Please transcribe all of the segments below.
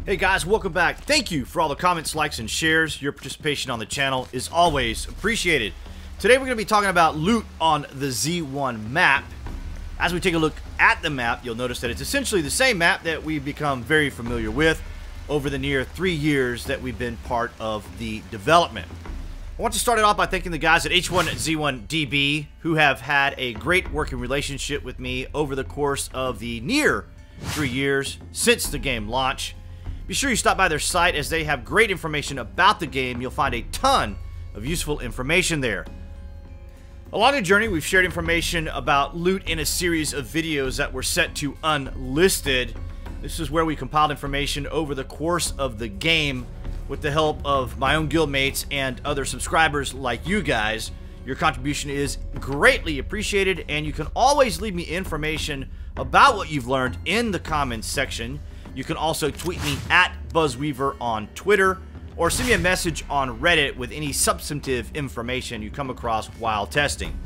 Hey guys, welcome back. Thank you for all the comments, likes, and shares. Your participation on the channel is always appreciated. Today we're going to be talking about loot on the Z1 map. As we take a look at the map, you'll notice that it's essentially the same map that we've become very familiar with over the near 3 years that we've been part of the development. I want to start it off by thanking the guys at H1Z1DB who have had a great working relationship with me over the course of the near 3 years since the game launch. Be sure you stop by their site as they have great information about the game. You'll find a ton of useful information there. Along the journey, we've shared information about loot in a series of videos that were set to unlisted. This is where we compiled information over the course of the game with the help of my own guildmates and other subscribers like you guys. Your contribution is greatly appreciated, and you can always leave me information about what you've learned in the comments section. You can also tweet me at BuzWeaver on Twitter, or send me a message on Reddit with any substantive information you come across while testing.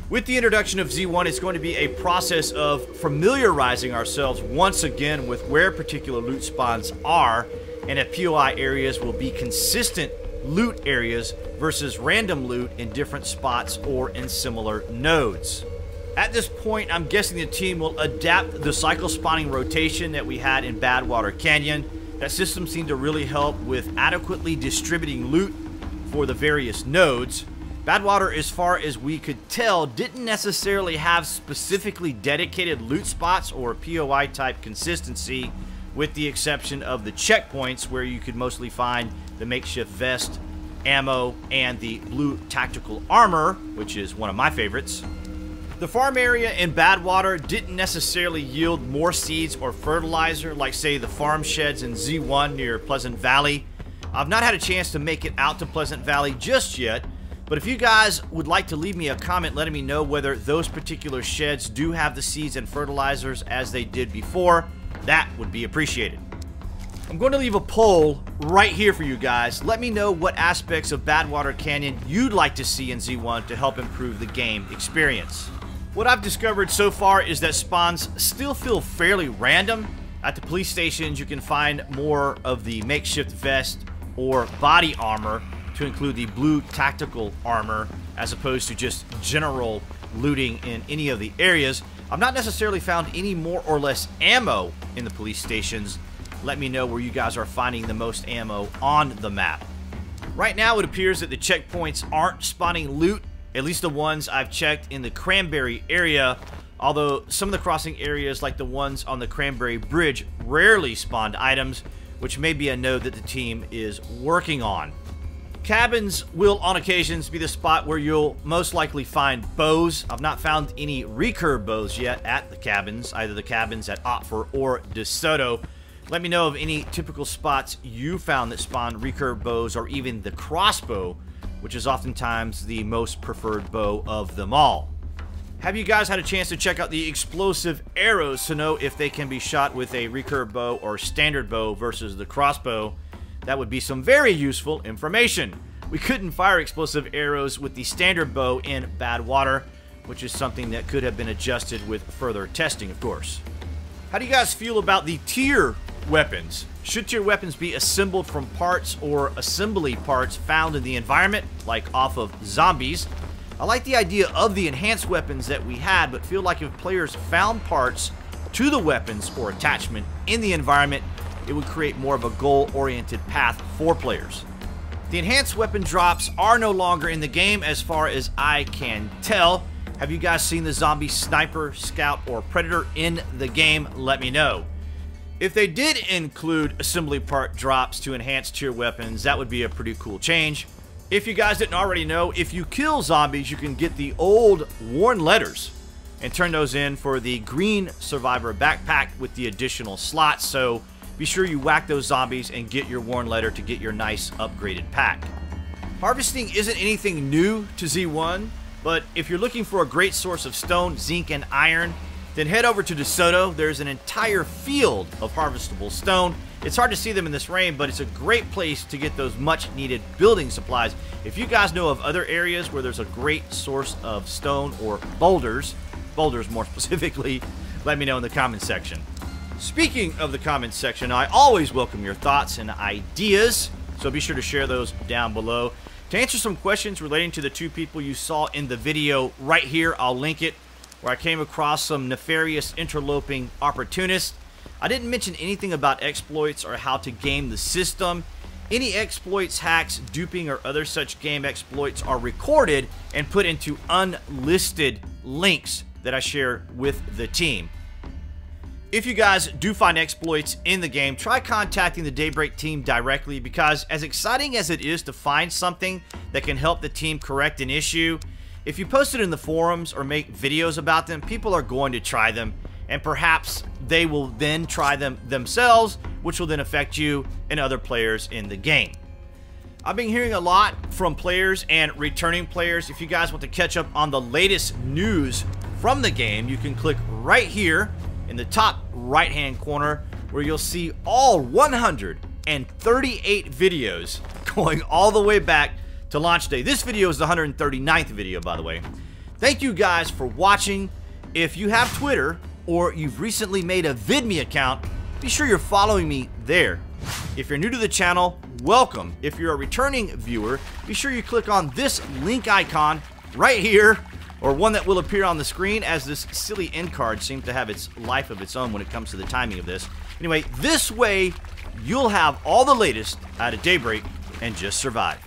With the introduction of Z1, it's going to be a process of familiarizing ourselves once again with where particular loot spawns are, and if POI areas will be consistent loot areas versus random loot in different spots or in similar nodes. At this point, I'm guessing the team will adapt the cycle spawning rotation that we had in Badwater Canyon. That system seemed to really help with adequately distributing loot for the various nodes. Badwater, as far as we could tell, didn't necessarily have specifically dedicated loot spots or POI type consistency, with the exception of the checkpoints where you could mostly find the makeshift vest, ammo, and the blue tactical armor, which is one of my favorites. The farm area in Badwater didn't necessarily yield more seeds or fertilizer like, say, the farm sheds in Z1 near Pleasant Valley. I've not had a chance to make it out to Pleasant Valley just yet, but if you guys would like to leave me a comment letting me know whether those particular sheds do have the seeds and fertilizers as they did before, that would be appreciated. I'm going to leave a poll right here for you guys. Let me know what aspects of Badwater Canyon you'd like to see in Z1 to help improve the game experience. What I've discovered so far is that spawns still feel fairly random. At the police stations, you can find more of the makeshift vest or body armor to include the blue tactical armor as opposed to just general looting in any of the areas. I've not necessarily found any more or less ammo in the police stations. Let me know where you guys are finding the most ammo on the map. Right now, it appears that the checkpoints aren't spawning loot, at least the ones I've checked in the Cranberry area, although some of the crossing areas like the ones on the Cranberry Bridge rarely spawned items, which may be a node that the team is working on. Cabins will on occasions be the spot where you'll most likely find bows. I've not found any recurve bows yet at the cabins, either the cabins at Otfer or DeSoto. Let me know of any typical spots you found that spawn recurve bows, or even the crossbow, which is oftentimes the most preferred bow of them all. Have you guys had a chance to check out the explosive arrows to know if they can be shot with a recurve bow or standard bow versus the crossbow? That would be some very useful information. We couldn't fire explosive arrows with the standard bow in Badwater, which is something that could have been adjusted with further testing, of course. How do you guys feel about the tier weapons? Should tier weapons be assembled from parts or assembly parts found in the environment, like off of zombies? I like the idea of the enhanced weapons that we had, but feel like if players found parts to the weapons or attachment in the environment, it would create more of a goal-oriented path for players. The enhanced weapon drops are no longer in the game as far as I can tell. Have you guys seen the zombie sniper, scout, or predator in the game? Let me know. If they did include assembly part drops to enhance tier weapons, that would be a pretty cool change. If you guys didn't already know, if you kill zombies, you can get the old worn letters and turn those in for the green survivor backpack with the additional slots. So be sure you whack those zombies and get your worn letter to get your nice upgraded pack. Harvesting isn't anything new to Z1, but if you're looking for a great source of stone, zinc, and iron, then head over to DeSoto. There's an entire field of harvestable stone. It's hard to see them in this rain, but it's a great place to get those much needed building supplies. If you guys know of other areas where there's a great source of stone or boulders more specifically, let me know in the comment section. Speaking of the comments section, I always welcome your thoughts and ideas, so be sure to share those down below. To answer some questions relating to the two people you saw in the video right here, I'll link it, where I came across some nefarious interloping opportunists. I didn't mention anything about exploits or how to game the system. Any exploits, hacks, duping, or other such game exploits are recorded and put into unlisted links that I share with the team. If you guys do find exploits in the game, try contacting the Daybreak team directly, because as exciting as it is to find something that can help the team correct an issue, if you post it in the forums or make videos about them, people are going to try them, and perhaps they will then try them themselves, which will then affect you and other players in the game. I've been hearing a lot from players and returning players. If you guys want to catch up on the latest news from the game, you can click right here in the top right hand corner, where you'll see all 138 videos going all the way back to launch day. This video is the 139th video, by the way. Thank you guys for watching. If you have Twitter or you've recently made a VidMe account, be sure you're following me there. If you're new to the channel, welcome. If you're a returning viewer, be sure you click on this link icon right here, or one that will appear on the screen, as this silly end card seems to have its life of its own when it comes to the timing of this. Anyway, this way you'll have all the latest out of Daybreak and just survive.